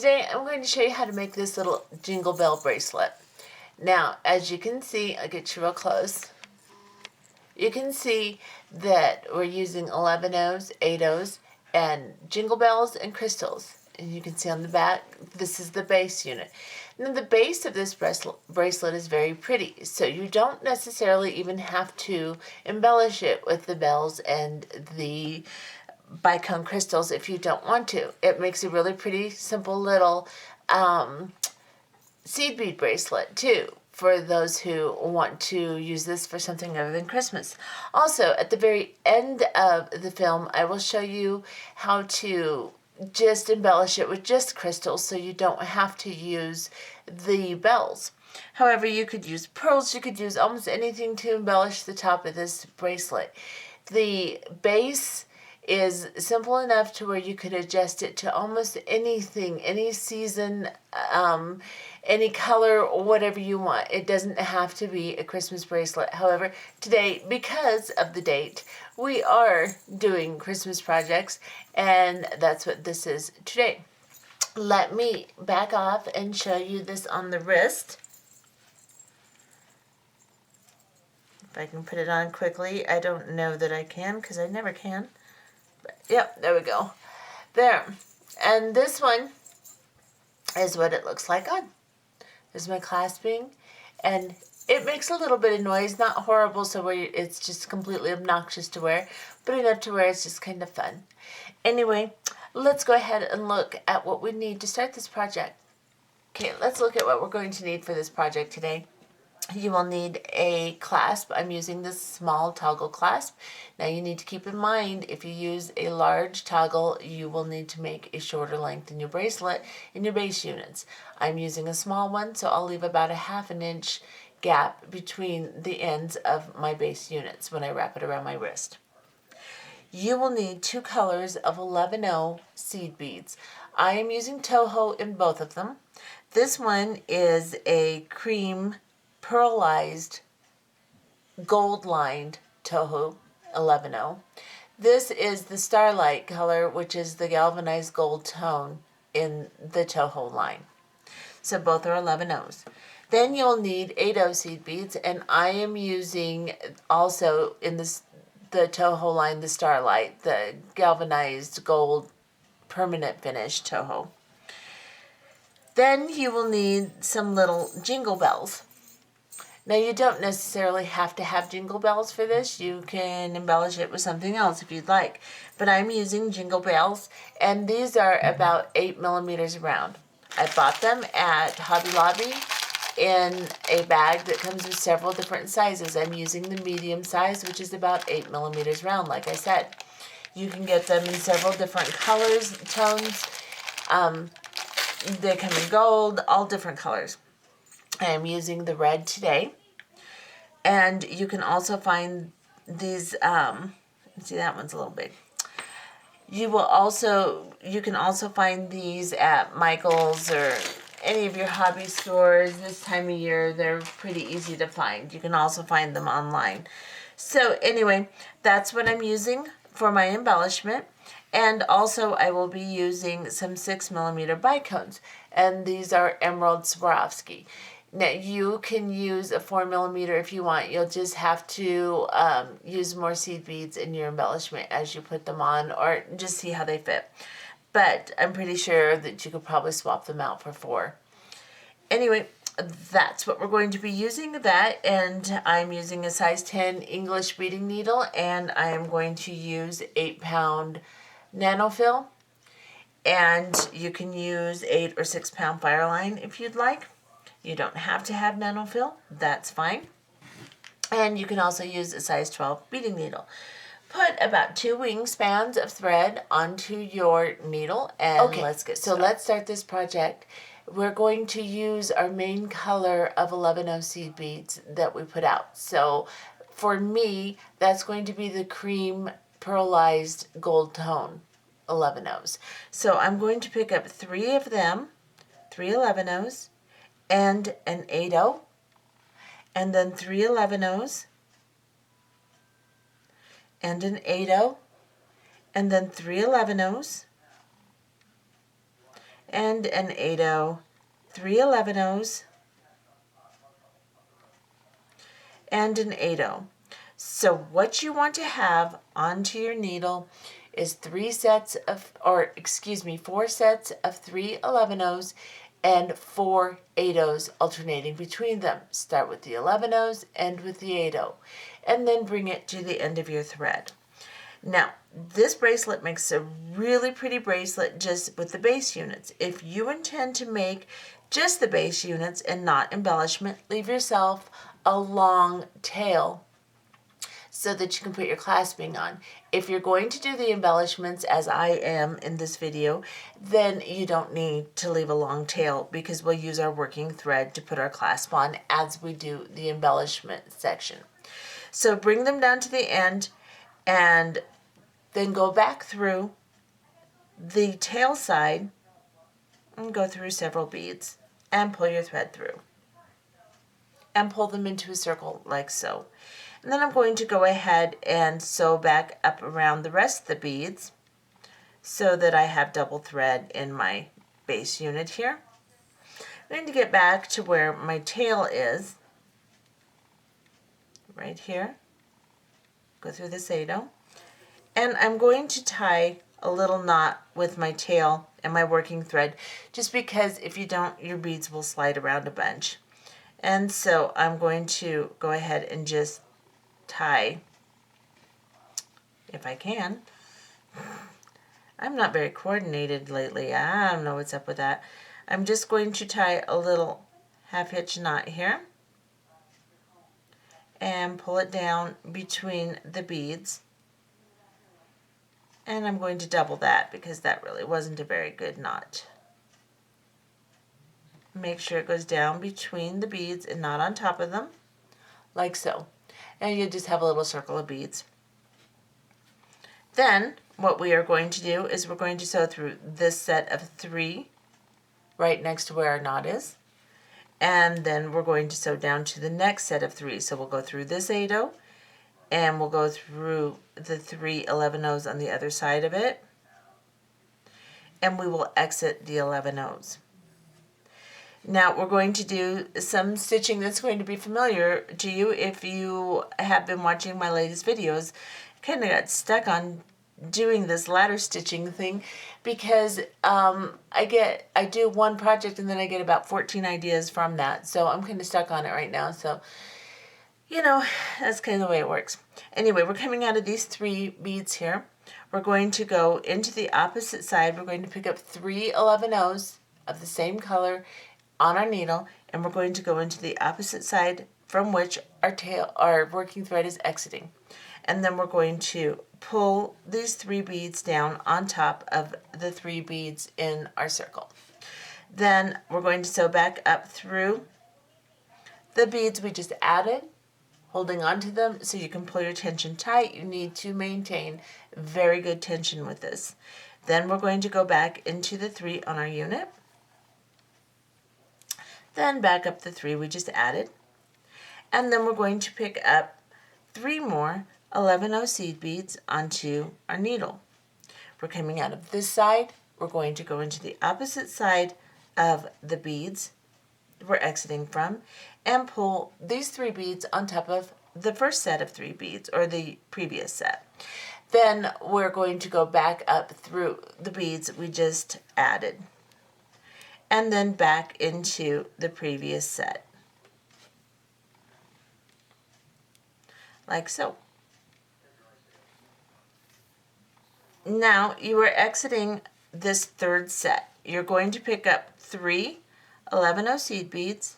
Today I'm going to show you how to make this little jingle bell bracelet. Now, as you can see, I'll get you real close. You can see that we're using 11 O's, 8 O's, and jingle bells and crystals. And you can see on the back, this is the base unit. Now the base of this bracelet is very pretty, so you don't necessarily even have to embellish it with the bells and the Bicone crystals if you don't want to. It makes a really pretty, simple little seed bead bracelet too, for those who want to use this for something other than Christmas. Also, at the very end of the film, I will show you how to just embellish it with just crystals so you don't have to use the bells. However, you could use pearls, you could use almost anything to embellish the top of this bracelet. The base is simple enough to where you could adjust it to almost anything, any season, any color, or whatever you want. It doesn't have to be a Christmas bracelet. However, today, because of the date, we are doing Christmas projects, and that's what this is today. Let me back off and show you this on the wrist. If I can put it on quickly. I don't know that I can because I never can. But, yep, there we go. There. And this one is what it looks like on. There's my clasping, and it makes a little bit of noise, not horrible, so where it's just completely obnoxious to wear, but enough to where it's just kind of fun. Anyway, let's go ahead and look at what we need to start this project. Okay, let's look at what we're going to need for this project today. You will need a clasp. I'm using this small toggle clasp. Now you need to keep in mind, if you use a large toggle, you will need to make a shorter length in your bracelet in your base units. I'm using a small one, so I'll leave about a 1/2 inch gap between the ends of my base units when I wrap it around my wrist. You will need 2 colors of 11O seed beads. I am using Toho in both of them. This one is a cream pearlized gold-lined Toho 11O. This is the Starlight color, which is the galvanized gold tone in the Toho line. So both are 11Os. Then you'll need 8O seed beads, and I am using also in the Toho line the Starlight, the galvanized gold permanent finish Toho. Then you will need some little jingle bells. Now, you don't necessarily have to have jingle bells for this. You can embellish it with something else if you'd like. But I'm using jingle bells, and these are about 8 millimeters round. I bought them at Hobby Lobby in a bag that comes with several different sizes. I'm using the medium size, which is about 8 millimeters round, like I said. You can get them in several different colors, tones. They come in gold, all different colors. I am using the red today, and you can also find these, see, that one's a little big. You can also find these at Michael's or any of your hobby stores. This time of year, they're pretty easy to find. You can also find them online. So anyway, that's what I'm using for my embellishment. And also I will be using some 6 millimeter bicones, and these are Emerald Swarovski. Now, you can use a 4 millimeter if you want. You'll just have to use more seed beads in your embellishment as you put them on, or just see how they fit. But I'm pretty sure that you could probably swap them out for 4. Anyway, that's what we're going to be using, that, and I'm using a size 10 English beading needle, and I am going to use 8-pound Nanofil, and you can use 8 or 6 pound Fireline if you'd like. You don't have to have Nanofil, that's fine. And you can also use a size 12 beading needle. Put about 2 wingspans of thread onto your needle, and let's get started. So let's start this project. We're going to use our main color of 11O seed beads that we put out. So for me, that's going to be the cream pearlized gold tone 11Os. So I'm going to pick up 3 of them, 3 11Os, and an 8O, and then 3 11Os, and an 8O, and then 3 11Os, and an 8/0, 3 11/0s, and an 8/0. So what you want to have onto your needle is 4 sets of 3 11/0s and 4 8/0s alternating between them. Start with the 11/0s, end with the 8/0, and then bring it to the end of your thread. Now, this bracelet makes a really pretty bracelet just with the base units. If you intend to make just the base units and not embellishment, leave yourself a long tail so that you can put your clasping on. If you're going to do the embellishments, as I am in this video, then you don't need to leave a long tail because we'll use our working thread to put our clasp on as we do the embellishment section. So bring them down to the end and then go back through the tail side and go through several beads and pull your thread through and pull them into a circle like so. And then I'm going to go ahead and sew back up around the rest of the beads so that I have double thread in my base unit here. I'm going to get back to where my tail is, right here. Go through this 8/0. And I'm going to tie a little knot with my tail and my working thread, just because if you don't, your beads will slide around a bunch. And so I'm going to go ahead and just tie, if I can. I'm not very coordinated lately. I don't know what's up with that. I'm just going to tie a little half-hitch knot here and pull it down between the beads. And I'm going to double that because that really wasn't a very good knot. Make sure it goes down between the beads and not on top of them, like so. And you just have a little circle of beads. Then what we are going to do is we're going to sew through this set of 3 right next to where our knot is. And then we're going to sew down to the next set of 3. So we'll go through this 8/0 and we'll go through the 3 11/0s on the other side of it. And we will exit the 11/0s. Now we're going to do some stitching that's going to be familiar to you if you have been watching my latest videos. I kind of got stuck on doing this ladder stitching thing because I do one project and then I get about 14 ideas from that. So I'm kind of stuck on it right now. So, you know, that's kind of the way it works. Anyway, we're coming out of these 3 beads here. We're going to go into the opposite side. We're going to pick up 3 11/0s of the same color on our needle, and we're going to go into the opposite side from which our working thread is exiting. And then we're going to pull these 3 beads down on top of the 3 beads in our circle. Then we're going to sew back up through the beads we just added, holding on to them so you can pull your tension tight. You need to maintain very good tension with this. Then we're going to go back into the 3 on our unit. Then back up the 3 we just added. And then we're going to pick up 3 more 11/0 seed beads onto our needle. We're coming out of this side. We're going to go into the opposite side of the beads we're exiting from and pull these 3 beads on top of the first set of 3 beads, or the previous set. Then we're going to go back up through the beads we just added and then back into the previous set, like so. Now you are exiting this 3rd set. You're going to pick up 3 11/0 seed beads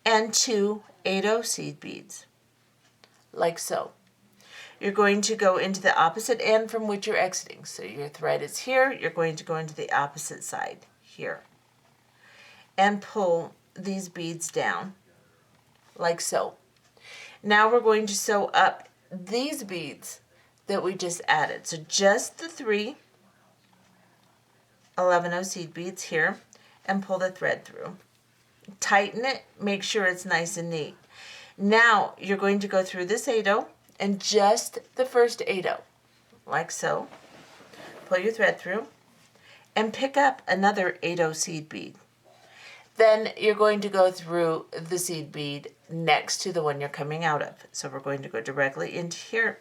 and 2 8/0 seed beads, like so. You're going to go into the opposite end from which you're exiting. So your thread is here, you're going to go into the opposite side here and pull these beads down, like so. Now we're going to sew up these beads that we just added. So just the 3 11/0 seed beads here, and pull the thread through. Tighten it, make sure it's nice and neat. Now you're going to go through this 8/0 and just the first 8/0, like so. Pull your thread through and pick up another 8/0 seed bead. Then you're going to go through the seed bead next to the one you're coming out of. So we're going to go directly into here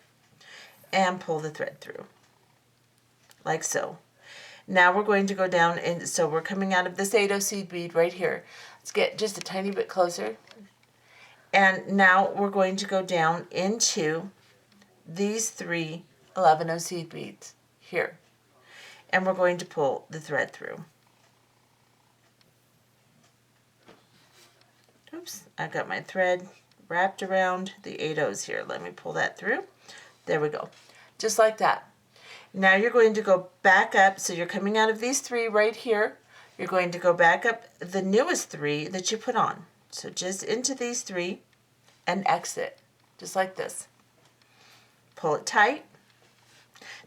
and pull the thread through, like so. Now we're going to go down, and so we're coming out of this 8/0 seed bead right here. Let's get just a tiny bit closer. And now we're going to go down into these 3 11/0 seed beads here. And we're going to pull the thread through. Oops, I got my thread wrapped around the 8/0s here. Let me pull that through. There we go. Just like that. Now you're going to go back up. So you're coming out of these 3 right here. You're going to go back up the newest 3 that you put on. So just into these 3 and exit, just like this. Pull it tight.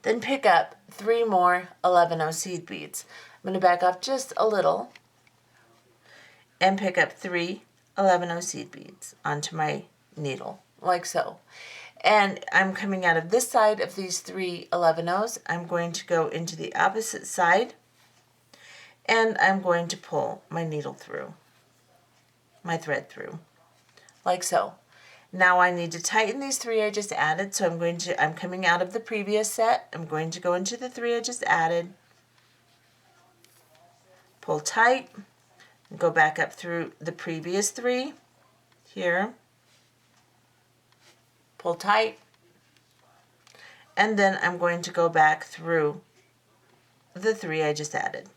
Then pick up 3 more 11/0 seed beads. I'm going to back up just a little and pick up 3 11/0 seed beads onto my needle, like so. And I'm coming out of this side of these 3 11/0s. I'm going to go into the opposite side, and I'm going to pull my needle through, my thread through, like so. Now I need to tighten these 3 I just added, so I'm coming out of the previous set. I'm going to go into the 3 I just added, pull tight, go back up through the previous 3 here, pull tight, and then I'm going to go back through the 3 I just added.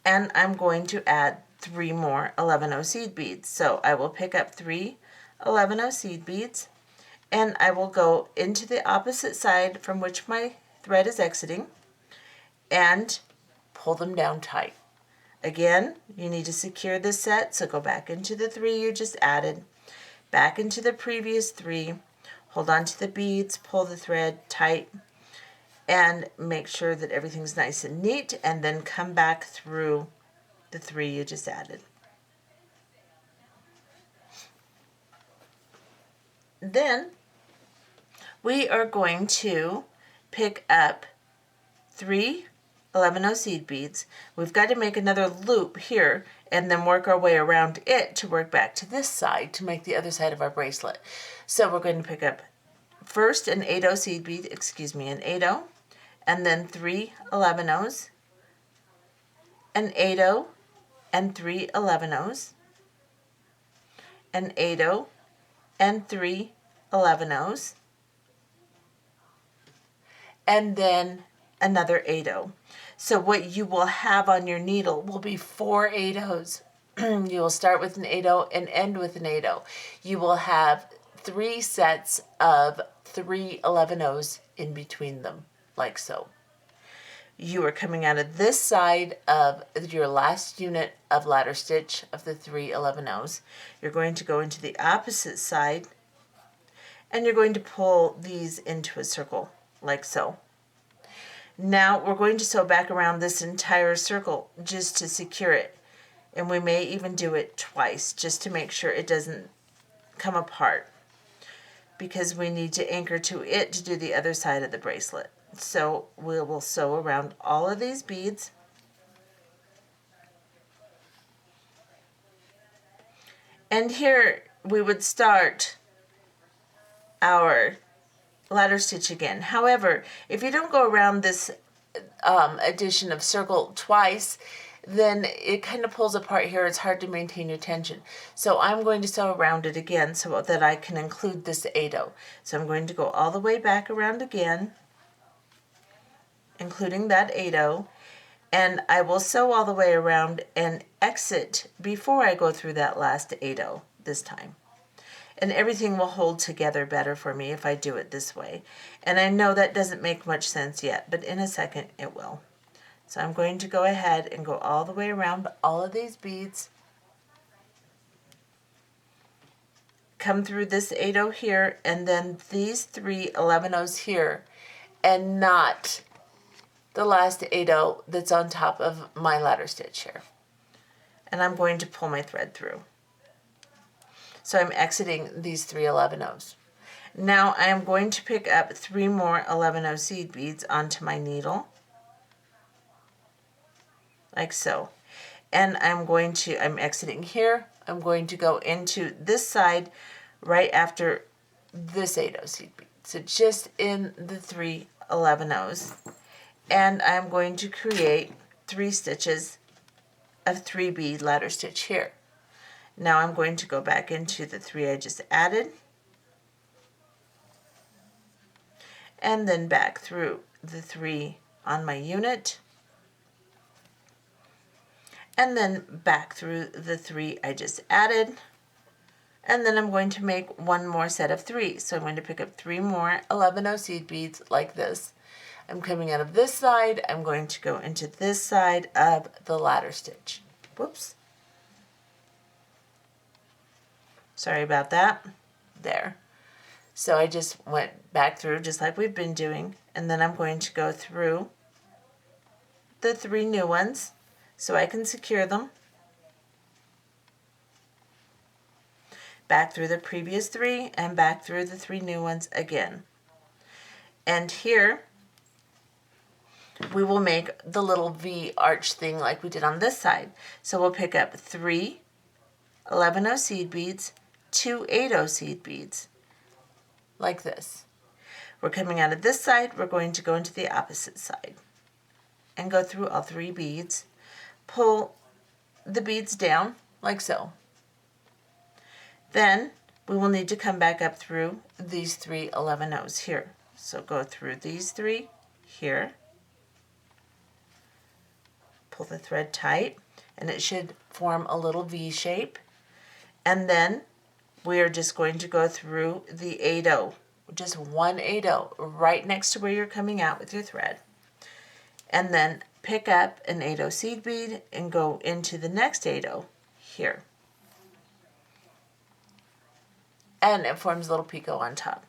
And I'm going to add 3 more 11/0 seed beads. So I will pick up 3 11/0 seed beads, and I will go into the opposite side from which my thread is exiting and pull them down tight. Again, you need to secure this set, so go back into the 3 you just added, back into the previous 3, hold on to the beads, pull the thread tight, and make sure that everything's nice and neat, and then come back through the 3 you just added. Then we are going to pick up 3 11/0 seed beads. We've got to make another loop here and then work our way around it to work back to this side to make the other side of our bracelet. So we're going to pick up first an 8/0 seed bead, an 8/0, and then 3 11/0s, an 8/0, and 3 11/0s, an 8/0, and 3 11/0s, and then another 8/0. So what you will have on your needle will be 4 8/0s. You will start with an 8/0 and end with an 8/0. You will have 3 sets of 3 11/0s in between them, like so. You are coming out of this side of your last unit of ladder stitch of the 3 11/0s. You're going to go into the opposite side, and you're going to pull these into a circle, like so. Now we're going to sew back around this entire circle just to secure it. And we may even do it twice just to make sure it doesn't come apart, because we need to anchor to it to do the other side of the bracelet. So we will sew around all of these beads. And here we would start our ladder stitch again. However, if you don't go around this addition of circle twice, then it kind of pulls apart here. It's hard to maintain your tension. So I'm going to sew around it again so that I can include this 8/0. So I'm going to go all the way back around again, including that 8/0, and I will sew all the way around and exit before I go through that last 8/0 this time. And everything will hold together better for me if I do it this way. And I know that doesn't make much sense yet, but in a second it will. So I'm going to go ahead and go all the way around all of these beads, come through this 8/0 here, and then these 3 11/0s here, and not the last 8/0 that's on top of my ladder stitch here. And I'm going to pull my thread through. So I'm exiting these 3 11/0s. Now I am going to pick up 3 more 11/0 seed beads onto my needle. like so. And I'm exiting here. I'm going to go into this side right after this 8/0 seed bead. So just in the 3 11/0s. And I'm going to create 3 stitches of 3 bead ladder stitch here. Now I'm going to go back into the 3 I just added, and then back through the 3 on my unit, and then back through the 3 I just added, and then I'm going to make one more set of 3. So I'm going to pick up 3 more 11/0 seed beads like this. I'm coming out of this side, I'm going to go into this side of the ladder stitch. Whoops. Sorry about that. There. So I just went back through just like we've been doing, and then I'm going to go through the 3 new ones so I can secure them. Back through the previous 3 and back through the 3 new ones again. And here we will make the little V arch thing like we did on this side. So we'll pick up 3 11/0 seed beads, 2 8/0 seed beads, like this. We're coming out of this side, we're going to go into the opposite side and go through all 3 beads, pull the beads down like so. Then we will need to come back up through these 3 11/0s here. So go through these 3 here, pull the thread tight, and it should form a little V shape. And then we are just going to go through the 8/0, just one 8/0 right next to where you're coming out with your thread. And then pick up an 8/0 seed bead and go into the next 8/0 here. And it forms a little picot on top.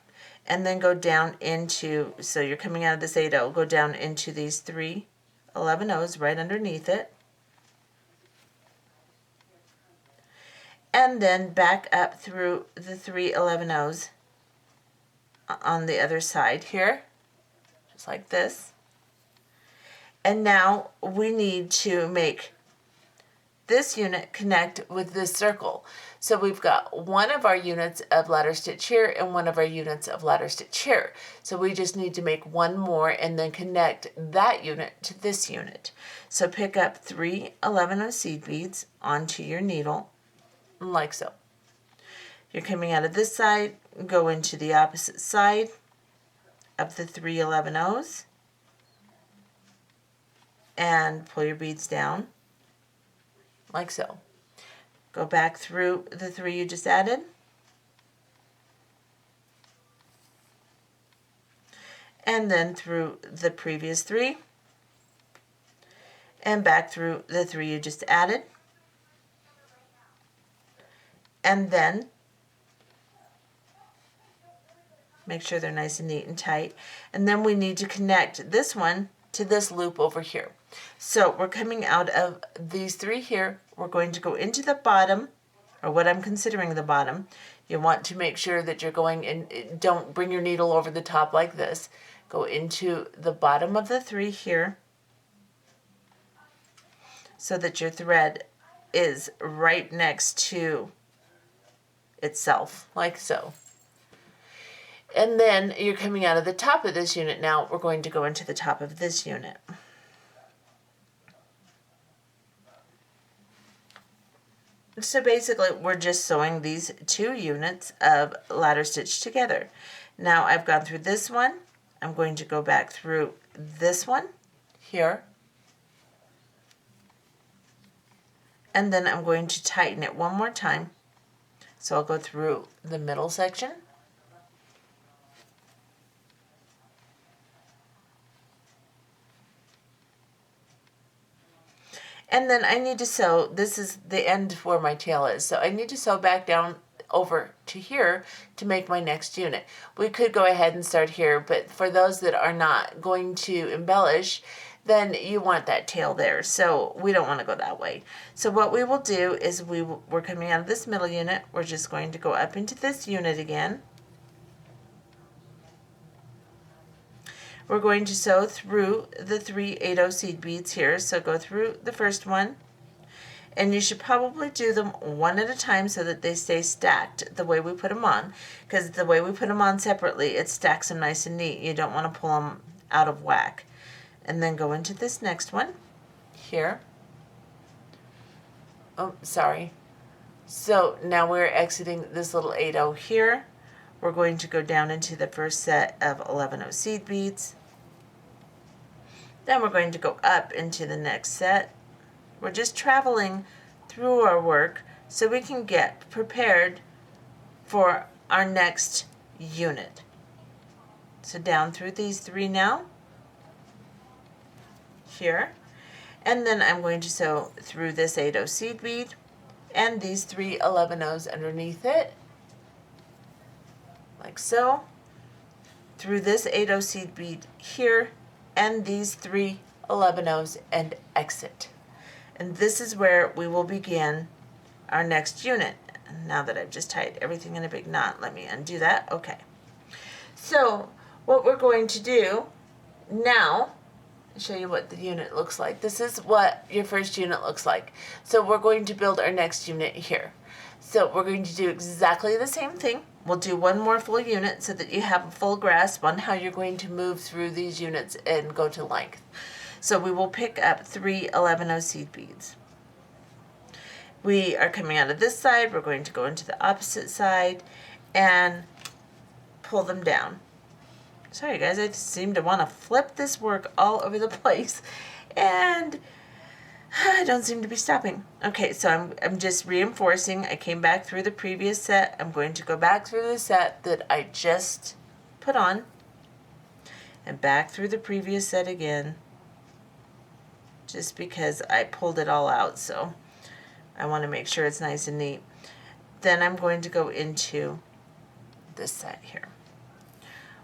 And then go down into, so you're coming out of this 8/0, go down into these 3 11/0s right underneath it. And then back up through the 3 11/0s on the other side here, just like this. And now we need to make this unit connect with this circle. So we've got one of our units of ladder stitch here and one of our units of ladder stitch here. So we just need to make one more and then connect that unit to this unit. So pick up 3 11/0 seed beads onto your needle, like so. You're coming out of this side, go into the opposite side of the 3 11/0s and pull your beads down like so. Go back through the 3 you just added, and then through the previous 3 and back through the 3 you just added, and then make sure they're nice and neat and tight. And then we need to connect this one to this loop over here. So we're coming out of these 3 here. We're going to go into the bottom, or what I'm considering the bottom. You want to make sure that you're going in, don't bring your needle over the top like this. Go into the bottom of the 3 here so that your thread is right next to itself, like so. And then you're coming out of the top of this unit. Now we're going to go into the top of this unit. So basically we're just sewing these 2 units of ladder stitch together. Now I've gone through this one. I'm going to go back through this one here. And then I'm going to tighten it one more time. So I'll go through the middle section. And then I need to sew, this is the end where my tail is, so I need to sew back down over to here to make my next unit. We could go ahead and start here, but for those that are not going to embellish, then you want that tail there, so we don't want to go that way. So what we will do is we're coming out of this middle unit, we're just going to go up into this unit again. we're going to sew through the 3 8/0 seed beads here. So go through the first one, and you should probably do them one at a time so that they stay stacked the way we put them on, because the way we put them on separately, it stacks them nice and neat. You don't want to pull them out of whack. And then go into this next one here. Oh, sorry. So now we're exiting this little 8/0 here. We're going to go down into the first set of 11/0 seed beads. Then we're going to go up into the next set. We're just traveling through our work so we can get prepared for our next unit. So down through these 3 now, here, and then I'm going to sew through this 8/0 seed bead and these 3 11/0s underneath it, like so, through this 8/0 seed bead here, and these 3 11/0s, and exit. And this is where we will begin our next unit. Now that I've just tied everything in a big knot, let me undo that. Okay. So what we're going to do now, I'll show you what the unit looks like. This is what your first unit looks like. So we're going to build our next unit here. So we're going to do exactly the same thing. We'll do one more full unit so that you have a full grasp on how you're going to move through these units and go to length. So we will pick up 3 11/0 seed beads. We are coming out of this side. We're going to go into the opposite side and pull them down. Sorry guys, I just seem to want to flip this work all over the place, and I don't seem to be stopping. Okay, so I'm just reinforcing. I came back through the previous set. I'm going to go back through the set that I just put on, and back through the previous set again, just because I pulled it all out, so I want to make sure it's nice and neat. Then I'm going to go into this set here.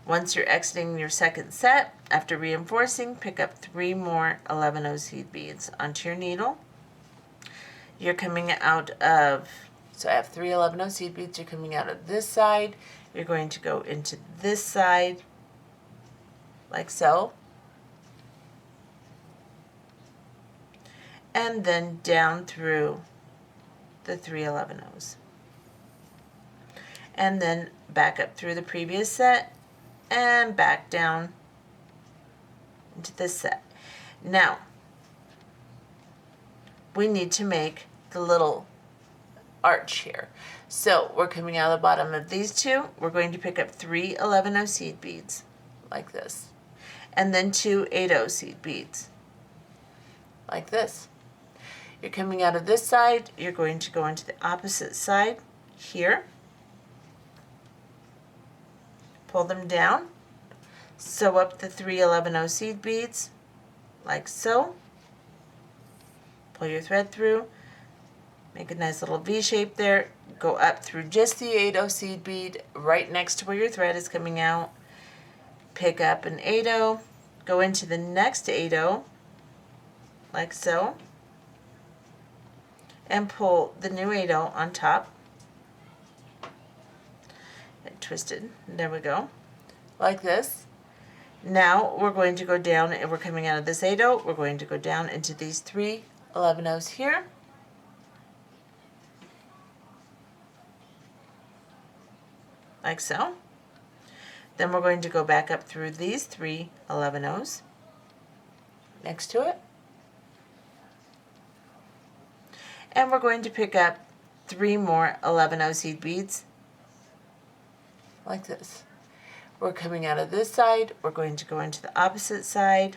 Once you're exiting your second set, after reinforcing, pick up 3 more 11/0 seed beads onto your needle. You're coming out of, so I have 3 11/0 seed beads. You're coming out of this side. You're going to go into this side, like so. And then down through the 3 11/0s. And then back up through the previous set and back down into this set. Now, we need to make the little arch here. So we're coming out of the bottom of these 2. We're going to pick up 3 11/0 seed beads, like this. And then 2 8/0 seed beads, like this. You're coming out of this side, you're going to go into the opposite side here, pull them down, sew up the 3 11/0 seed beads, like so, pull your thread through, make a nice little V shape there, go up through just the 8/0 seed bead right next to where your thread is coming out, pick up an 8/0, go into the next 8/0, like so, and pull the new 8/0 on top. Get twisted. There we go. Like this. Now we're going to go down, and we're coming out of this 8/0. We're going to go down into these 3 11/0s here. Like so. Then we're going to go back up through these 3 11/0s next to it. And we're going to pick up 3 more 11/0 seed beads, like this. We're coming out of this side. We're going to go into the opposite side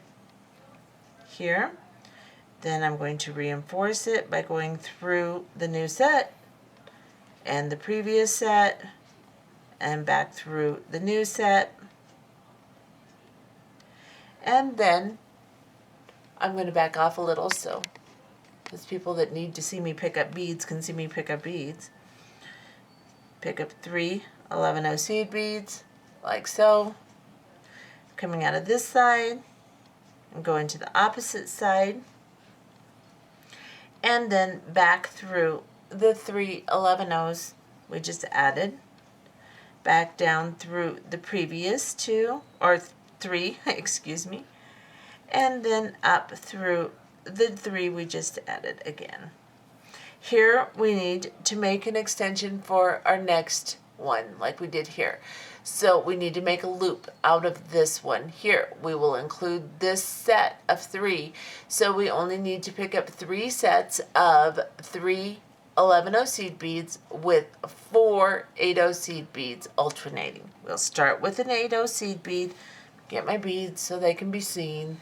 here. Then I'm going to reinforce it by going through the new set and the previous set and back through the new set. And then I'm going to back off a little so those people that need to see me pick up beads can see me pick up beads. Pick up 3 11/0 seed beads, like so. Coming out of this side, and go into the opposite side, and then back through the 3 11/0s we just added, back down through the previous 2, or 3, excuse me, and then up through the 3 we just added again. Here we need to make an extension for our next one like we did here. So we need to make a loop out of this one here. We will include this set of 3. So we only need to pick up 3 sets of 3 11-0 seed beads with 4 8-0 seed beads alternating. We'll start with an 8-0 seed bead. Get my beads so they can be seen.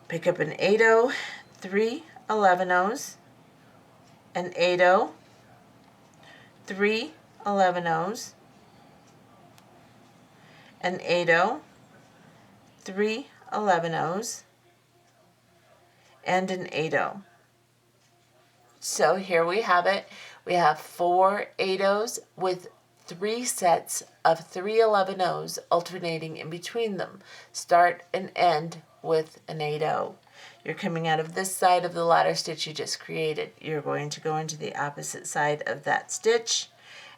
Pick up an 8-0, 3 11-0s, an 8-0, 3 11-0s, an 8-0, 3 11-0s, and an 8-0. So here we have it. We have 4 8-0s with 3 sets of 3 11-0s alternating in between them. Start and end with an 8-0. You're coming out of this side of the ladder stitch you just created. You're going to go into the opposite side of that stitch,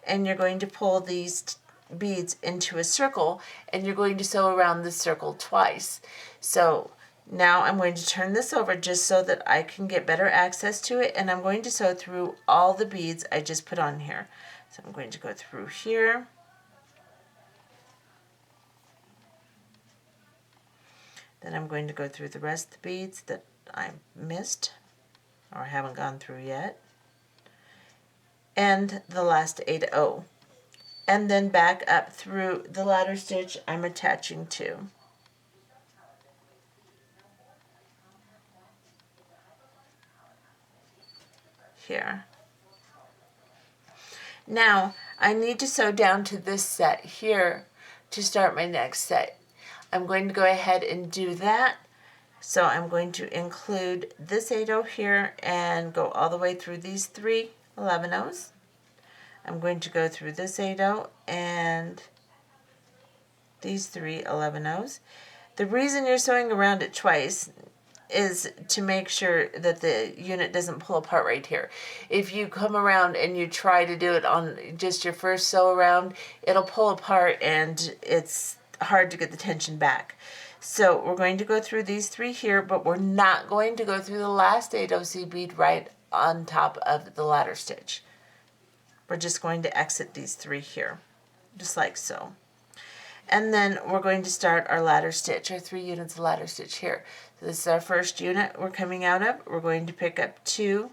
and you're going to pull these beads into a circle, and you're going to sew around the circle twice. So now I'm going to turn this over just so that I can get better access to it, and I'm going to sew through all the beads I just put on here. So I'm going to go through here. Then I'm going to go through the rest of the beads that I missed or haven't gone through yet. And the last 8-0. And then back up through the ladder stitch I'm attaching to. Here. Now I need to sew down to this set here to start my next set. I'm going to go ahead and do that. So I'm going to include this 8-0 here and go all the way through these 3 11-0s. I'm going to go through this 8-0 and these 3 11-0s. The reason you're sewing around it twice is to make sure that the unit doesn't pull apart right here. If you come around and you try to do it on just your first sew around, it'll pull apart and it's hard to get the tension back. So we're going to go through these 3 here, but we're not going to go through the last 8-0 seed bead right on top of the ladder stitch. We're just going to exit these 3 here, just like so. And then we're going to start our ladder stitch, our 3 units of ladder stitch here. So this is our first unit we're coming out of. We're going to pick up 2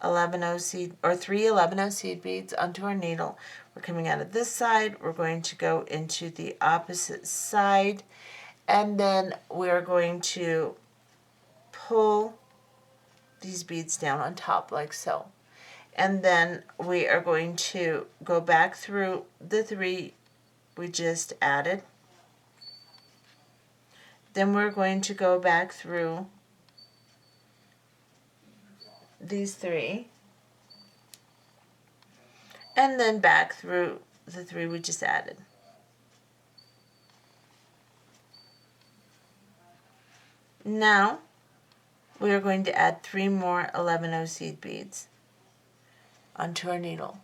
11-0 seed or 3 11-0 seed beads onto our needle. We're coming out of this side. We're going to go into the opposite side, and then we're going to pull these beads down on top like so. And then we are going to go back through the 3 we just added. Then we're going to go back through these 3 and then back through the 3 we just added. Now we are going to add 3 more 11-0 seed beads onto our needle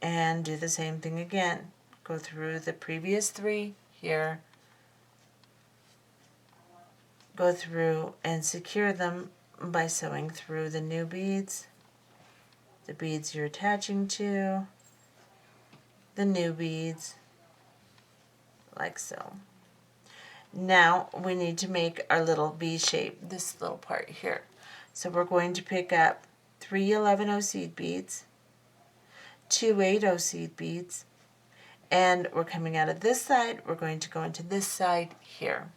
and do the same thing again. Go through the previous 3 here, go through and secure them by sewing through the new beads, the beads you're attaching to, the new beads, like so. Now we need to make our little V shape, this little part here. So we're going to pick up 3 11-0 seed beads, 2 8-0 seed beads, and we're coming out of this side, we're going to go into this side here.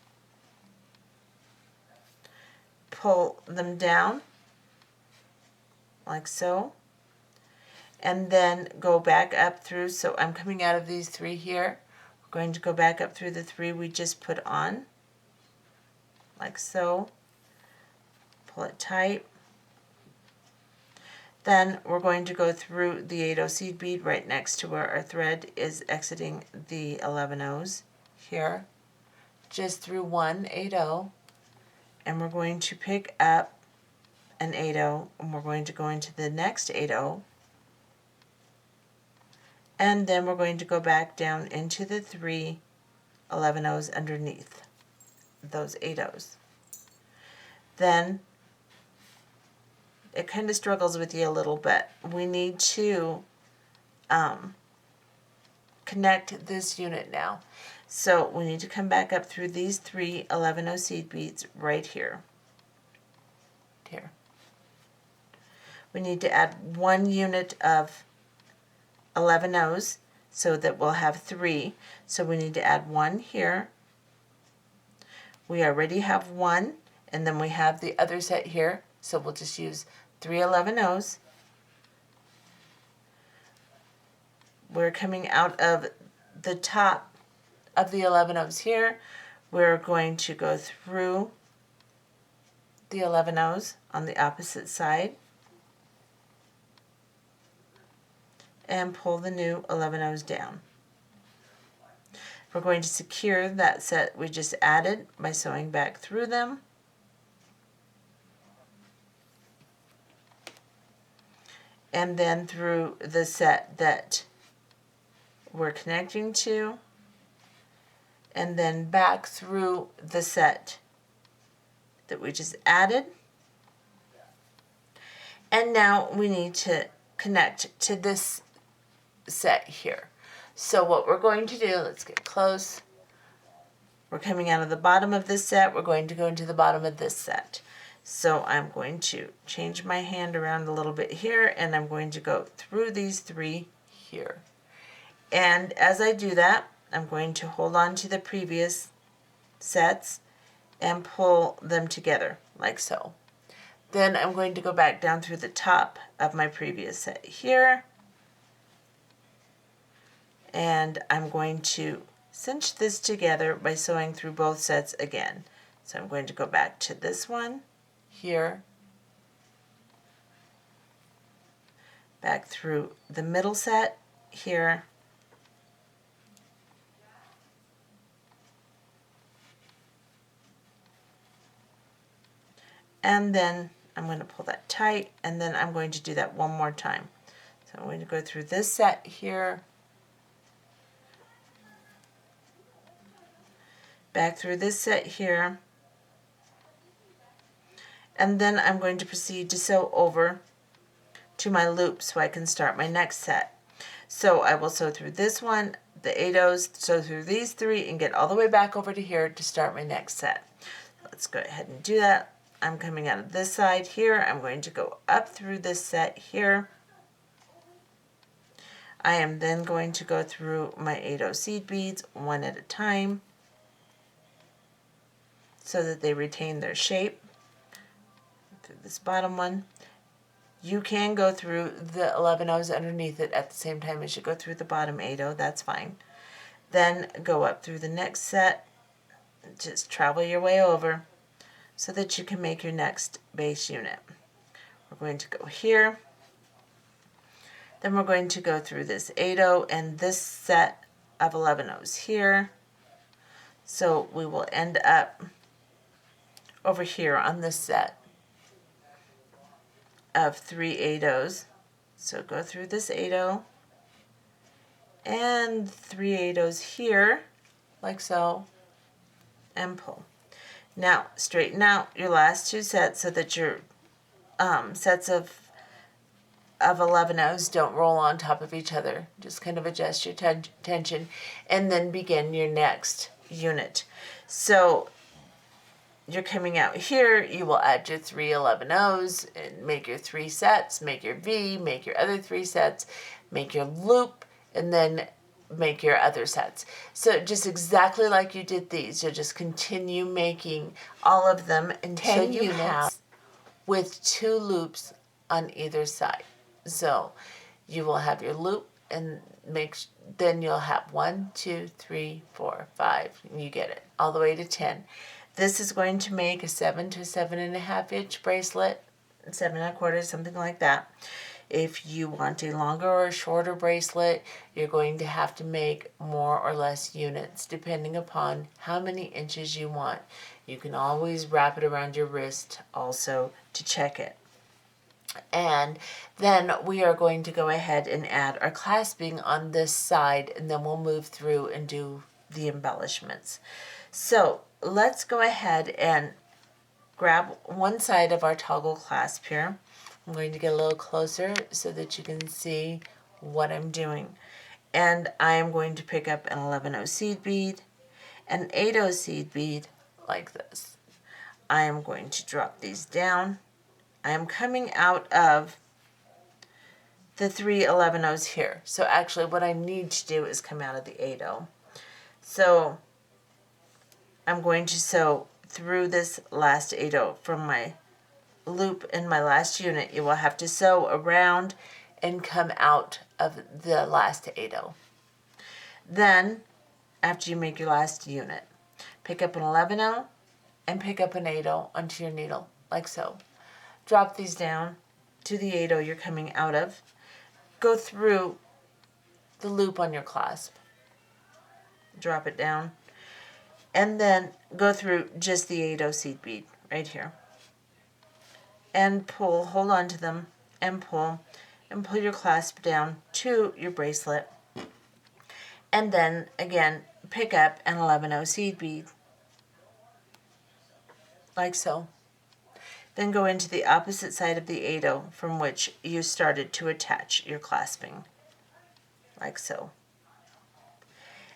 Pull them down like so, and then go back up through. So I'm coming out of these 3 here. We're going to go back up through the 3 we just put on like so. Pull it tight. Then we're going to go through the 8-0 seed bead right next to where our thread is exiting the 11-0s here, just through 1 8-0, and we're going to pick up an 8-0, and we're going to go into the next 8-0, and then we're going to go back down into the 3 11 O's underneath those 8 O's. Then it kind of struggles with you a little bit. We need to connect this unit now. So we need to come back up through these 3 11 O seed beads right here. Here. We need to add 1 unit of 11 O's so that we'll have 3. So we need to add 1 here. We already have 1, and then we have the other set here. So we'll just use 3 11 O's. We're coming out of the top of the 11 O's here. We're going to go through the 11 O's on the opposite side and pull the new 11 O's down. We're going to secure that set we just added by sewing back through them. And then through the set that we're connecting to, and then back through the set that we just added. And now we need to connect to this set here. So what we're going to do, let's get close. We're coming out of the bottom of this set. We're going to go into the bottom of this set. So I'm going to change my hand around a little bit here, and I'm going to go through these 3 here. And as I do that, I'm going to hold on to the previous sets and pull them together like so. Then I'm going to go back down through the top of my previous set here, and I'm going to cinch this together by sewing through both sets again. So I'm going to go back to this one here, back through the middle set here, and then I'm going to pull that tight, and then I'm going to do that one more time. So I'm going to go through this set here, back through this set here, and then I'm going to proceed to sew over to my loop so I can start my next set. So I will sew through this one, the 8 O's, sew through these 3, and get all the way back over to here to start my next set. Let's go ahead and do that. I'm coming out of this side here. I'm going to go up through this set here. I am then going to go through my 8 O seed beads one at a time so that they retain their shape. Through this bottom one. You can go through the 11 O's underneath it at the same time as you go through the bottom 8 O, that's fine. Then go up through the next set, just travel your way over so that you can make your next base unit. We're going to go here, then we're going to go through this 8 O and this set of 11 O's here. So we will end up over here on this set of 3 8 O's. So go through this 8 O and 3 8 O's here, like so, and pull. Now straighten out your last 2 sets so that your sets of 11 O's don't roll on top of each other. Just kind of adjust your tension and then begin your next unit. So you're coming out here, you will add your 3 11 O's and make your 3 sets, make your V, make your other 3 sets, make your loop, and then make your other sets. So just exactly like you did these, you'll just continue making all of them until you have with 2 loops on either side. So you will have your loop and then you'll have 1, 2, 3, 4, 5, and you get it all the way to 10. This is going to make a 7 to 7.5 inch bracelet, 7 1/4, something like that. If you want a longer or shorter bracelet, you're going to have to make more or less units depending upon how many inches you want. You can always wrap it around your wrist also to check it. And then we are going to go ahead and add our clasping on this side, and then we'll move through and do the embellishments. So let's go ahead and grab one side of our toggle clasp here. I'm going to get a little closer so that you can see what I'm doing. And I am going to pick up an 11-0 seed bead, an 8-0 seed bead like this. I am going to drop these down. I am coming out of the 3 11-0s here. So actually what I need to do is come out of the 8-0. So I'm going to sew through this last 8-0 from my loop in my last unit. You will have to sew around and come out of the last 8-0. Then, after you make your last unit, pick up an 11-0 and pick up an 8-0 onto your needle, like so. Drop these down to the 8-0 you're coming out of. Go through the loop on your clasp. Drop it down. And then go through just the 8-0 seed bead right here. And pull, hold on to them, and pull your clasp down to your bracelet. And then, again, pick up an 11-0 seed bead, like so. Then go into the opposite side of the 8-0 from which you started to attach your clasping, like so.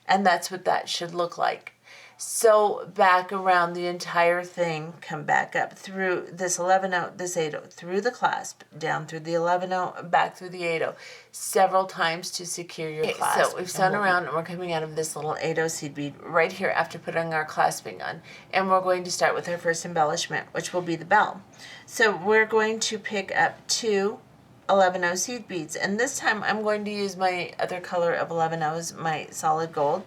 And that's what that should look like. Sew back around the entire thing, come back up through this 11-0, this 8-0, through the clasp, down through the 11-0, back through the 8-0, several times to secure your clasp. So we've sewn around and we're coming out of this little 8-0 seed bead right here after putting our clasping on. And we're going to start with our first embellishment, which will be the bell. So we're going to pick up 2 11-0 seed beads, and this time I'm going to use my other color of 11-0s, my solid gold.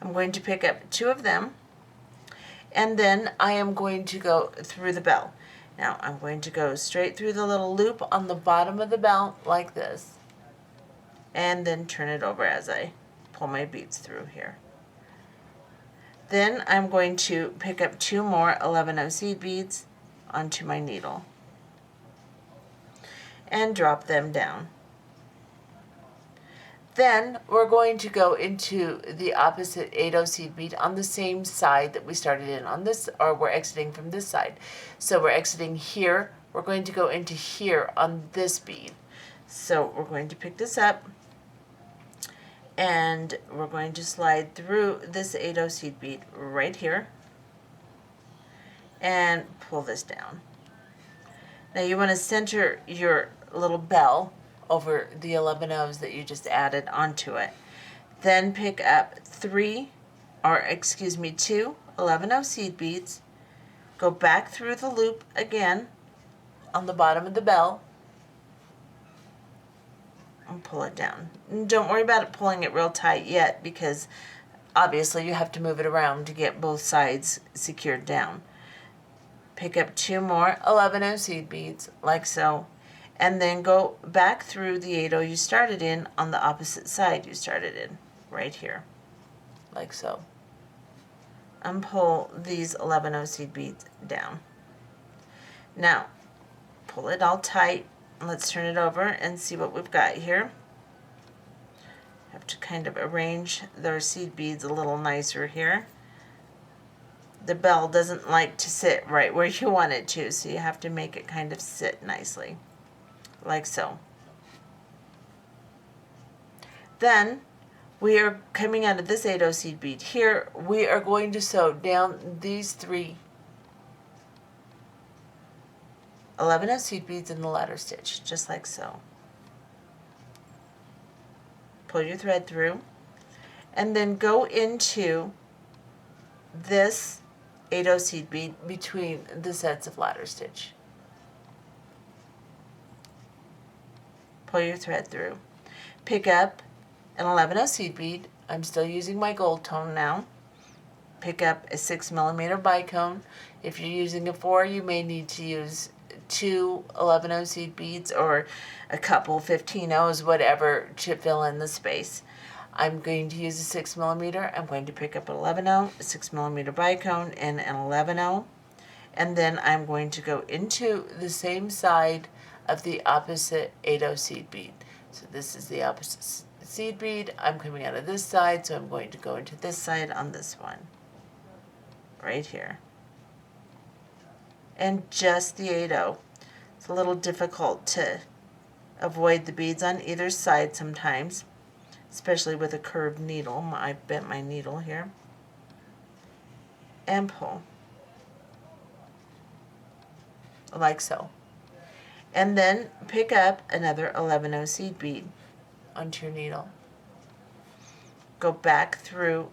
I'm going to pick up 2 of them, and then I am going to go through the bell. Now I'm going to go straight through the little loop on the bottom of the bell like this, and then turn it over as I pull my beads through here. Then I'm going to pick up 2 more 11-0 seed beads onto my needle and drop them down. Then we're going to go into the opposite 8-0 seed bead on the same side that we started in on this, or we're exiting from this side. So we're exiting here, we're going to go into here on this bead. So we're going to pick this up and we're going to slide through this 8-0 seed bead right here and pull this down. Now you want to center your little bell over the 11-0s that you just added onto it. Then pick up 2 11-0 seed beads, go back through the loop again on the bottom of the bell, and pull it down. And don't worry about it pulling it real tight yet, because obviously you have to move it around to get both sides secured down. Pick up 2 more 11-0 seed beads, like so, and then go back through the 8-0 you started in on the opposite side you started in, right here, like so. And pull these 11-0 seed beads down. Now, pull it all tight. Let's turn it over and see what we've got here. Have to kind of arrange their seed beads a little nicer here. The bell doesn't like to sit right where you want it to, so you have to make it kind of sit nicely, like so. Then we are coming out of this 8-0 seed bead. Here we are going to sew down these 3 11-0 seed beads in the ladder stitch, just like so. Pull your thread through, and then go into this 8-0 seed bead between the sets of ladder stitch. Pull your thread through. Pick up an 11-0 seed bead. I'm still using my gold tone now. Pick up a 6mm bicone. If you're using a 4, you may need to use 2 11-0 seed beads or a couple 15-0s, whatever, to fill in the space. I'm going to use a 6mm. I'm going to pick up an 11-0, a 6mm bicone, and an 11-0. And then I'm going to go into the same side of the opposite 8-0 seed bead. So this is the opposite seed bead. I'm coming out of this side, so I'm going to go into this side on this one, right here. And just the 8/0. It's a little difficult to avoid the beads on either side sometimes, especially with a curved needle. I bent my needle here. And pull. Like so. And then pick up another 11/0 seed bead onto your needle. Go back through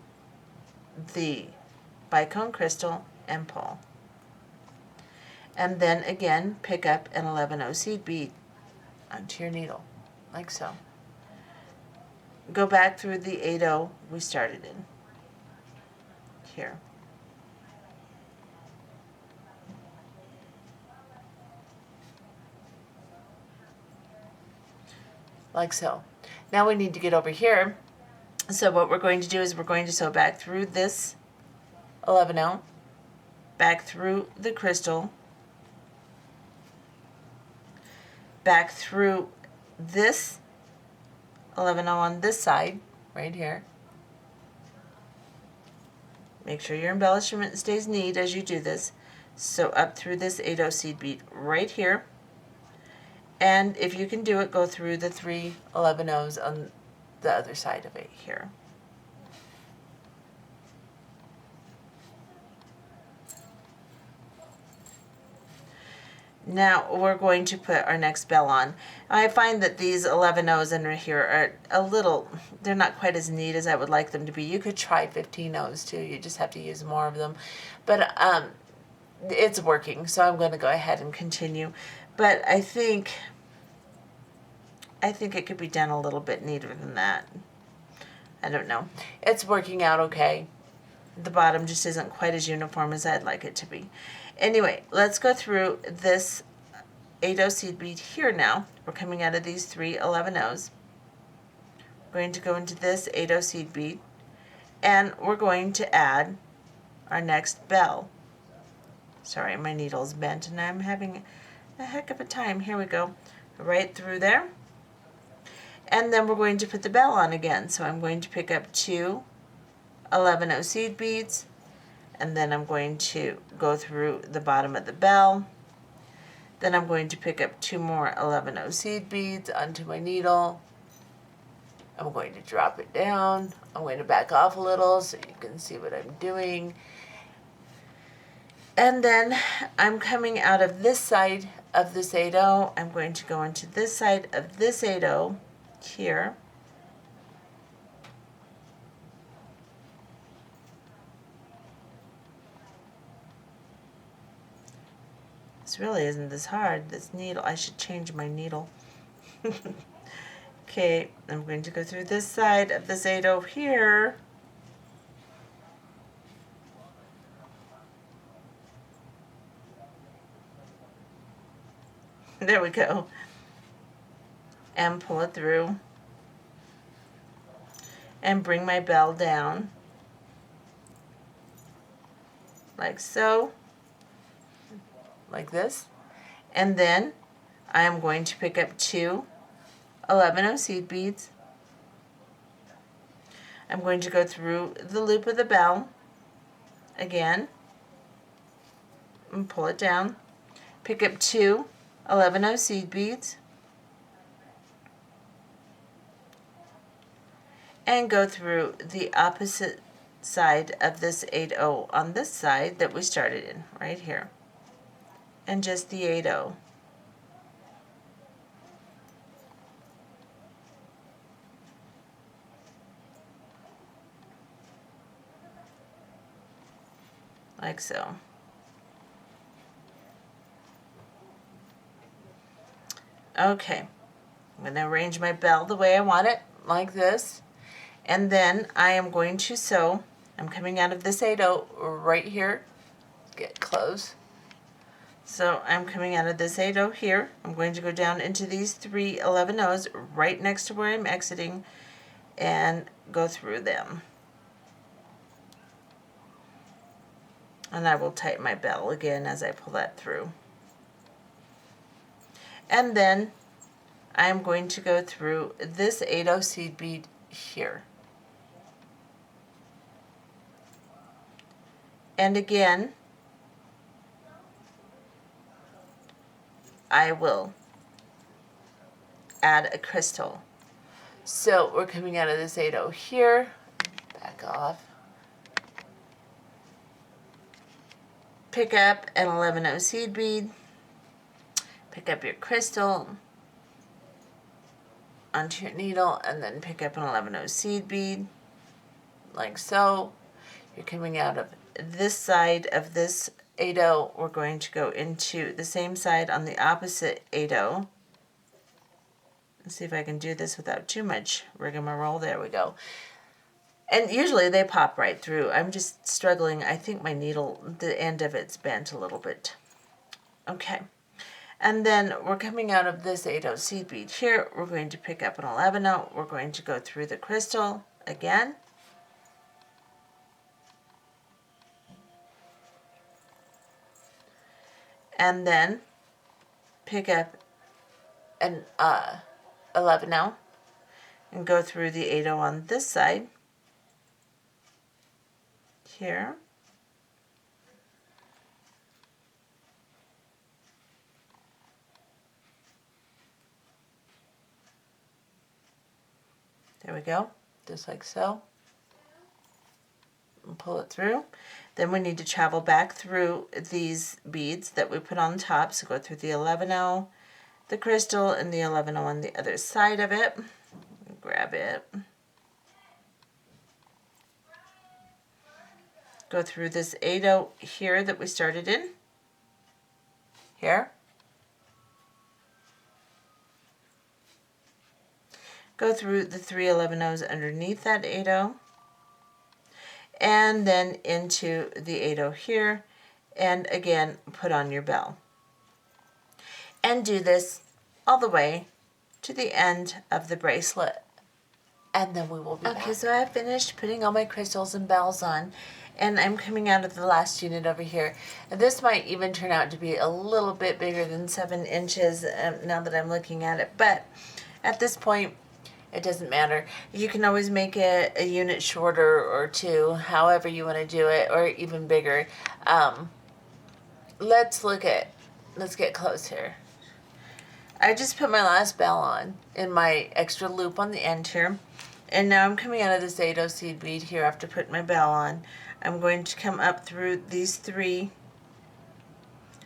the Bicone crystal and pull. And then again pick up an 11/0 seed bead onto your needle, like so. Go back through the 8/0 we started in, here. Like so. Now we need to get over here. So what we're going to do is we're going to sew back through this 11/0, back through the crystal, back through this 11/0 on this side, right here. Make sure your embellishment stays neat as you do this. So up through this 8/0 seed bead right here. And if you can do it, go through the 3 11/0s on the other side of it here. Now we're going to put our next bell on. I find that these 11/0s in here are a little, they're not quite as neat as I would like them to be. You could try 15/0s too, you just have to use more of them. But it's working, so I'm going to go ahead and continue. But I think it could be done a little bit neater than that. I don't know. It's working out okay. The bottom just isn't quite as uniform as I'd like it to be. Anyway, let's go through this 8/0 seed bead here now. We're coming out of these 3 11/0s. We're going to go into this 8/0 seed bead, and we're going to add our next bell. Sorry, my needle's bent and I'm having a heck of a time. Here we go. Right through there. And then we're going to put the bell on again. So I'm going to pick up 2 11/0 seed beads, and then I'm going to go through the bottom of the bell. Then I'm going to pick up 2 more 11/0 seed beads onto my needle. I'm going to drop it down. I'm going to back off a little so you can see what I'm doing. And then I'm coming out of this side of this 8/0. I'm going to go into this side of this 8/0 here. This really isn't this hard. This needle, I should change my needle. Okay, I'm going to go through this side of this 8/0 here. There we go. And pull it through. And bring my bell down. Like so. Like this. And then I am going to pick up 2 11/0 seed beads. I'm going to go through the loop of the bell again and pull it down. Pick up 2 11/0 seed beads and go through the opposite side of this 8/0 on this side that we started in, right here. And just the 8/0. Like so. Okay, I'm going to arrange my bell the way I want it, like this. And then I am going to sew. I'm coming out of this 8/0 right here. Get close. So I'm coming out of this 8/0 here. I'm going to go down into these 3 11/0s right next to where I'm exiting and go through them. And I will tighten my bell again as I pull that through. And then I am going to go through this 8/0 seed bead here. And again, I will add a crystal. So we're coming out of this 8/0 here, back off, pick up an 11/0 seed bead, pick up your crystal onto your needle, and then pick up an 11/0 seed bead, like so. You're coming out of this side of this 8/0. We're going to go into the same side on the opposite 8/0. Let's see if I can do this without too much rigmarole. There we go. And usually they pop right through. I'm just struggling. I think my needle, the end of it's bent a little bit. Okay. And then we're coming out of this 8/0 seed bead here. We're going to pick up an 11/0. We're going to go through the crystal again. And then pick up an 11/0 and go through the 8/0 on this side here. There we go, just like so. And pull it through. Then we need to travel back through these beads that we put on top. So go through the 11/0, the crystal, and the 11/0 on the other side of it. Grab it. Go through this 8/0 here that we started in. Here. Go through the 3 11/0s underneath that 8/0. And then into the 8/0 here. And again, put on your bell. And do this all the way to the end of the bracelet. And then we will be back. Okay, so I have finished putting all my crystals and bells on. And I'm coming out of the last unit over here. And this might even turn out to be a little bit bigger than 7 inches now that I'm looking at it. But at this point, it doesn't matter. You can always make it a unit shorter or two, however you want to do it, or even bigger. Let's get close here. I just put my last bell on in my extra loop on the end here. And now I'm coming out of this 8/0 seed bead here after putting my bell on. I'm going to come up through these 3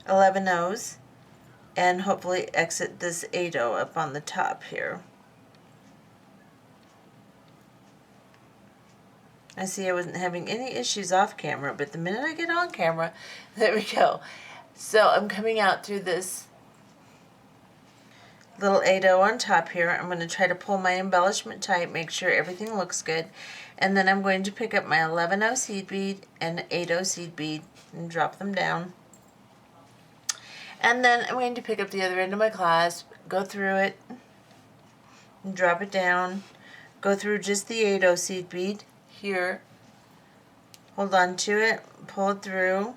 11/0s and hopefully exit this 8/0 up on the top here. I see I wasn't having any issues off camera, but the minute I get on camera, there we go. So I'm coming out through this little 8/0 on top here. I'm going to try to pull my embellishment tight, make sure everything looks good. And then I'm going to pick up my 11/0 seed bead and 8/0 seed bead and drop them down. And then I'm going to pick up the other end of my clasp, go through it, and drop it down, go through just the 8/0 seed bead here, hold on to it, pull it through.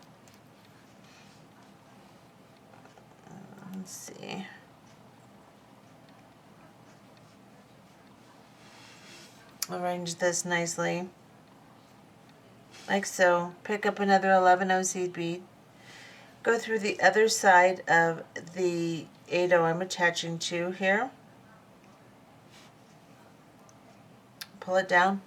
Let's see. Arrange this nicely, like so. Pick up another 11/0 seed bead, go through the other side of the 8/0 I'm attaching to here, pull it down.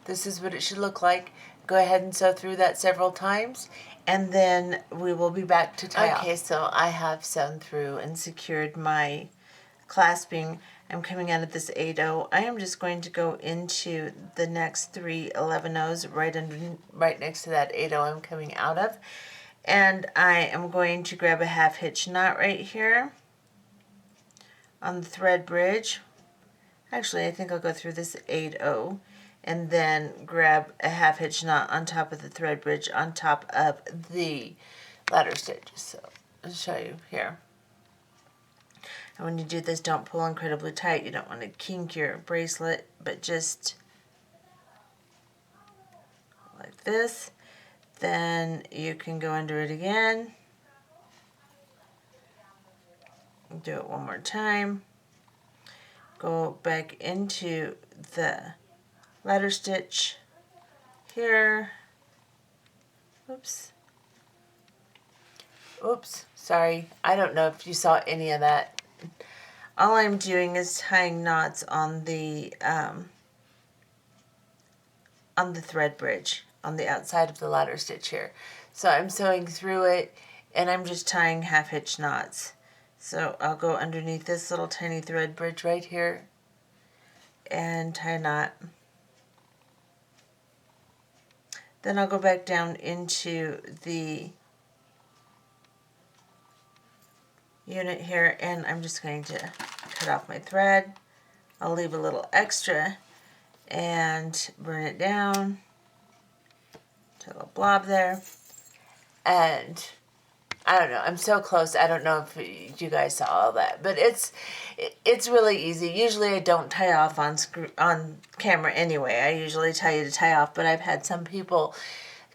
This is what it should look like. Go ahead and sew through that several times, and then we will be back to tie off. Okay, so I have sewn through and secured my clasping. I'm coming out of this 8/0. I am just going to go into the next 3 11/0s right next to that 8/0 I'm coming out of. And I am going to grab a half hitch knot right here on the thread bridge. Actually, I think I'll go through this 8/0 and then grab a half hitch knot on top of the thread bridge on top of the ladder stitches. So I'll show you here. And when you do this, don't pull incredibly tight. You don't want to kink your bracelet, but just like this. Then you can go under it again. Do it one more time. go back into the ladder stitch here. Oops, sorry. I don't know if you saw any of that. All I'm doing is tying knots on the thread bridge on the outside of the ladder stitch here. So I'm sewing through it and I'm just tying half hitch knots. So I'll go underneath this little tiny thread bridge right here and tie a knot. Then I'll go back down into the unit here and I'm just going to cut off my thread. I'll leave a little extra and burn it down to a little blob there. And I don't know, I'm so close, I don't know if you guys saw all that, but it's really easy. Usually I don't tie off on camera anyway. I usually tell you to tie off, but I've had some people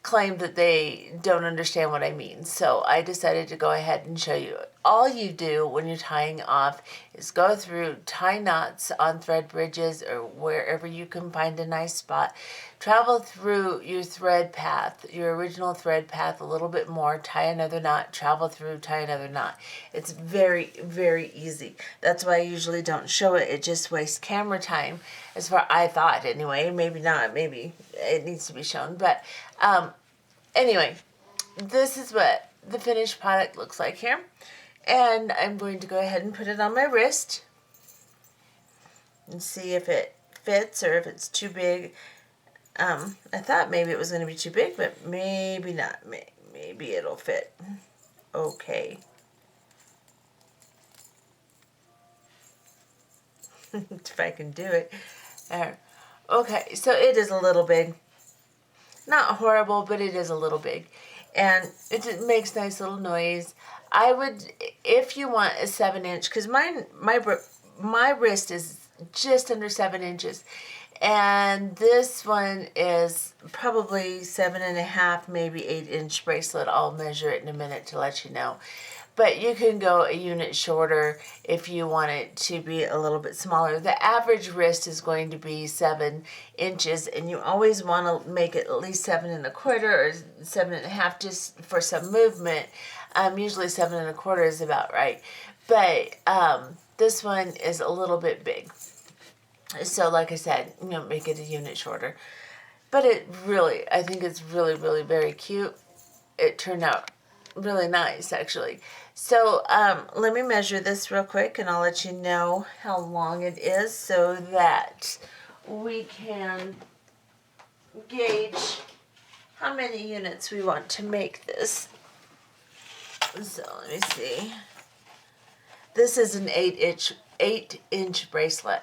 claim that they don't understand what I mean. So I decided to go ahead and show you. All you do when you're tying off is go through, tie knots on thread bridges or wherever you can find a nice spot. Travel through your thread path, your original thread path a little bit more, tie another knot, travel through, tie another knot. It's very, very easy. That's why I usually don't show it. It just wastes camera time, as far I thought anyway. Maybe not, maybe it needs to be shown. But anyway, this is what the finished product looks like here. And I'm going to go ahead and put it on my wrist and see if it fits or if it's too big. I thought maybe it was going to be too big, but maybe not. Maybe it'll fit okay. If I can do it. Okay, so it is a little big. Not horrible, but it is a little big. And it makes nice little noise. I would, if you want a 7-inch, because my wrist is just under 7 inches. And this one is probably 7.5, maybe 8-inch bracelet. I'll measure it in a minute to let you know. But you can go a unit shorter if you want it to be a little bit smaller. The average wrist is going to be 7 inches, and you always want to make it at least 7.25 or 7.5 just for some movement. Usually 7.25 is about right. But this one is a little bit big. So like I said, make it a unit shorter. But I think it's really, really very cute. It turned out really nice, actually. So let me measure this real quick and I'll let you know how long it is so that we can gauge how many units we want to make this. So let me see. This is an 8-inch bracelet.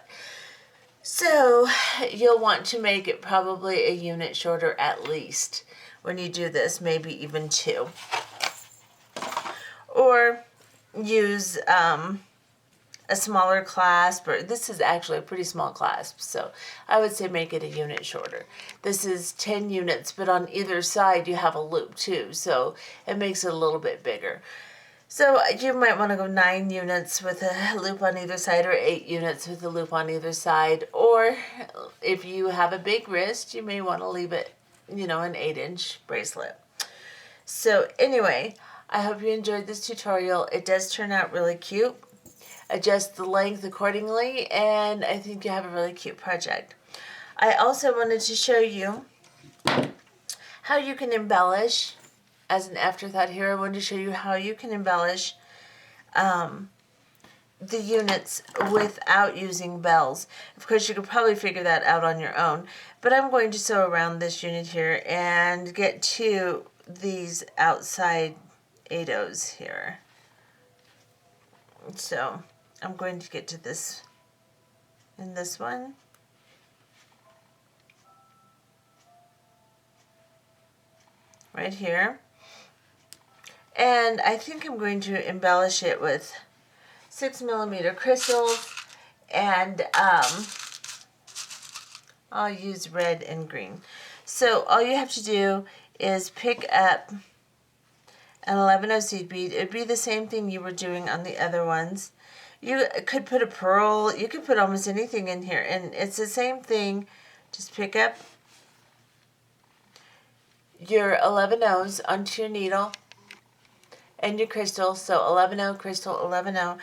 So you'll want to make it probably a unit shorter at least when you do this, maybe even 2. Or use a smaller clasp, or this is actually a pretty small clasp, so I would say make it a unit shorter. This is 10 units, but on either side you have a loop too, so it makes it a little bit bigger. So you might want to go 9 units with a loop on either side, or 8 units with a loop on either side. Or if you have a big wrist, you may want to leave it, an 8-inch bracelet. So anyway, I hope you enjoyed this tutorial. It does turn out really cute. Adjust the length accordingly, and I think you have a really cute project. I also wanted to show you how you can embellish. As an afterthought here, I wanted to show you how you can embellish the units without using bells. Of course, you could probably figure that out on your own, but I'm going to sew around this unit here and get to these outside ADOs here. So I'm going to get to this in this one. Right here. And I think I'm going to embellish it with 6mm crystals, and I'll use red and green. So all you have to do is pick up an 11-0 seed bead. It'd be the same thing you were doing on the other ones, You could put a pearl, you could put almost anything in here, and it's the same thing. Just pick up your 11 O's onto your needle and your crystal. So 11O, crystal, 11O.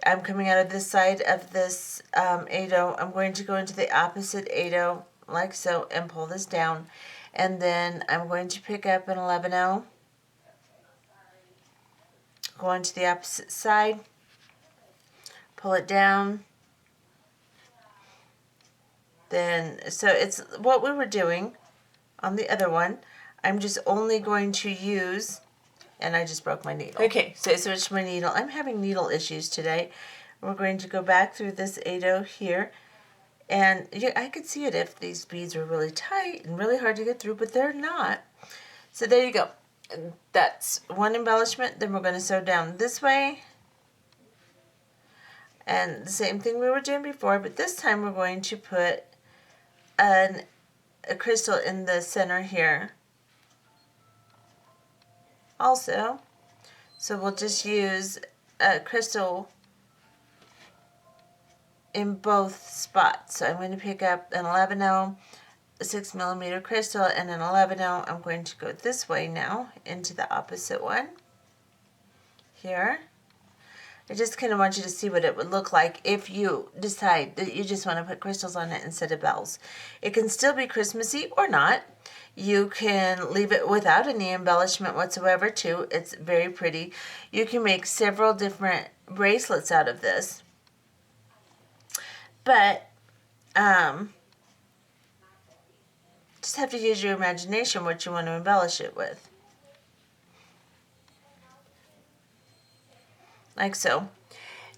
I'm coming out of this side of this 8O. I'm going to go into the opposite 8O like so and pull this down. And then I'm going to pick up an 11O, go on to the opposite side, pull it down. Then, so it's what we were doing on the other one. I'm just only going to use, and I just broke my needle. Okay, so I switched my needle. I'm having needle issues today. We're going to go back through this 8O here. And I could see it if these beads were really tight and really hard to get through, but they're not. So there you go. That's one embellishment. Then we're going to sew down this way. And the same thing we were doing before, but this time we're going to put a crystal in the center here also. So we'll just use a crystal in both spots. So I'm going to pick up an 11O, a 6mm crystal, and an 11O. I'm going to go this way now into the opposite one here. I just kind of want you to see what it would look like if you decide that you just want to put crystals on it instead of bells. It can still be Christmassy or not. You can leave it without any embellishment whatsoever too. It's very pretty. You can make several different bracelets out of this. But just have to use your imagination what you want to embellish it with. Like so.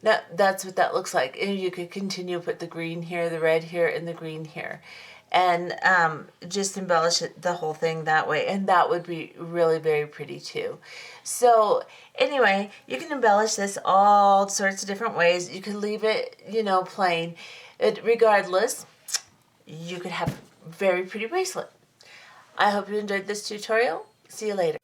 Now, that's what that looks like. And you could continue to put the green here, the red here, and the green here. And just embellish it, the whole thing that way. And that would be really very pretty too. So anyway, you can embellish this all sorts of different ways. You can leave it, plain. Regardless, you could have a very pretty bracelet. I hope you enjoyed this tutorial. See you later.